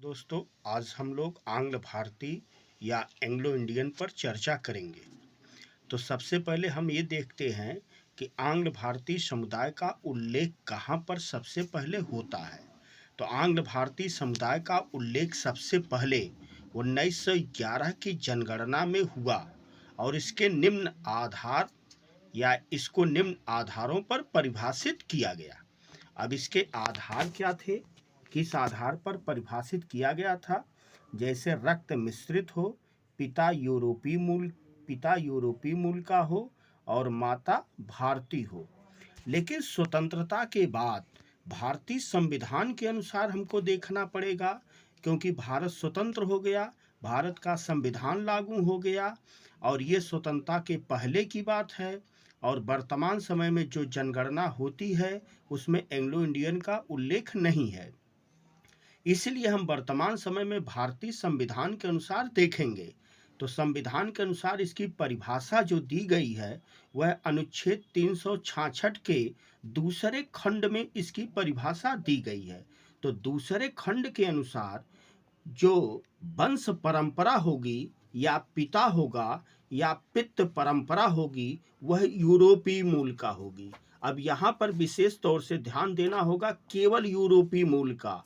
दोस्तों, आज हम लोग आंग्ल भारतीय या एंग्लो इंडियन पर चर्चा करेंगे। तो सबसे पहले हम ये देखते हैं कि आंग्ल भारतीय समुदाय का उल्लेख कहाँ पर सबसे पहले होता है। तो आंग्ल भारतीय समुदाय का उल्लेख सबसे पहले 1911 की जनगणना में हुआ और इसको निम्न आधारों पर परिभाषित किया गया। अब इसके आधार क्या थे, किस आधार पर परिभाषित किया गया था? जैसे रक्त मिश्रित हो, पिता यूरोपीय मूल का हो और माता भारतीय हो। लेकिन स्वतंत्रता के बाद भारतीय संविधान के अनुसार हमको देखना पड़ेगा, क्योंकि भारत स्वतंत्र हो गया, भारत का संविधान लागू हो गया और ये स्वतंत्रता के पहले की बात है। और वर्तमान समय में जो जनगणना होती है उसमें एंग्लो इंडियन का उल्लेख नहीं है। इसलिए हम वर्तमान समय में भारतीय संविधान के अनुसार देखेंगे। तो संविधान के अनुसार इसकी परिभाषा जो दी गई है वह अनुच्छेद 366 के दूसरे खंड में इसकी परिभाषा दी गई है। तो दूसरे खंड के अनुसार जो वंश परंपरा होगी या पिता होगा या पितृ परंपरा होगी वह यूरोपीय मूल का होगी। अब यहाँ पर विशेष तौर से ध्यान देना होगा, केवल यूरोपीय मूल का,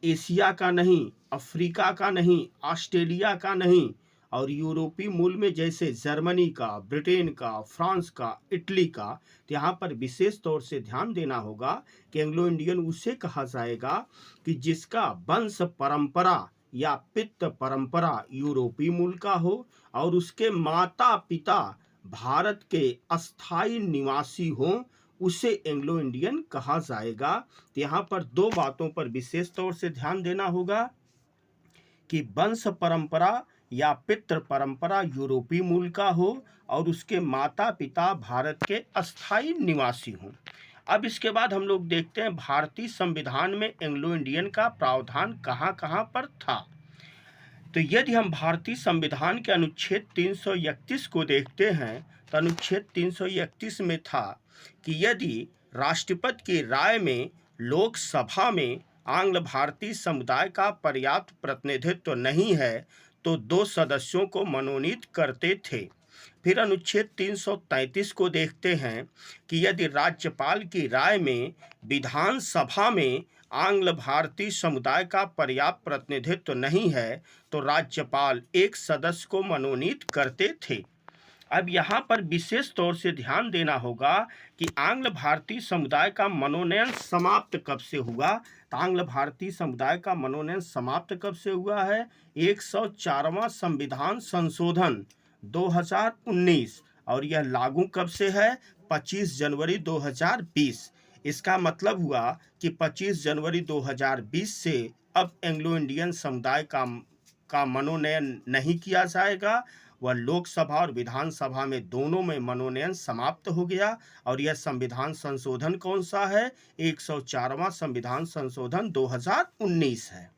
एशिया का नहीं, अफ्रीका का नहीं, ऑस्ट्रेलिया का नहीं। और यूरोपीय मूल में जैसे जर्मनी का, ब्रिटेन का, फ्रांस का, इटली का। तो यहाँ पर विशेष तौर से ध्यान देना होगा कि एंग्लो इंडियन उसे कहा जाएगा कि जिसका वंश परंपरा या पितृ परंपरा यूरोपीय मूल का हो और उसके माता पिता भारत के अस्थायी निवासी हों, उसे एंग्लो इंडियन कहा जाएगा। तो यहाँ पर दो बातों पर विशेष तौर से ध्यान देना होगा कि वंश परंपरा या पितृ परंपरा यूरोपीय मूल का हो और उसके माता पिता भारत के अस्थायी निवासी हों। अब इसके बाद हम लोग देखते हैं भारतीय संविधान में एंग्लो इंडियन का प्रावधान कहाँ कहाँ पर था। तो यदि हम भारतीय संविधान के अनुच्छेद 331 को देखते हैं तो अनुच्छेद 331 में था कि यदि राष्ट्रपति की राय में लोकसभा में आंग्ल भारतीय समुदाय का पर्याप्त प्रतिनिधित्व नहीं है तो 2 सदस्यों को मनोनीत करते थे। फिर अनुच्छेद 333 को देखते हैं कि यदि राज्यपाल की राय में विधानसभा में आंग्ल भारतीय समुदाय का पर्याप्त प्रतिनिधित्व नहीं है तो राज्यपाल 1 सदस्य को मनोनीत करते थे। अब यहाँ पर विशेष तौर से ध्यान देना होगा कि आंग्ल भारतीय समुदाय का मनोनयन समाप्त कब से हुआ। तो आंग्ल भारतीय समुदाय का मनोनयन समाप्त कब से हुआ है? 104वां संविधान संशोधन 2019 और यह लागू कब से है? 25 जनवरी 2020। इसका मतलब हुआ कि 25 जनवरी 2020 से अब एंग्लो इंडियन समुदाय का मनोनयन नहीं किया जाएगा। वह लोकसभा और विधानसभा में दोनों में मनोनयन समाप्त हो गया। और यह संविधान संशोधन कौन सा है? 104वां संविधान संशोधन 2019 है।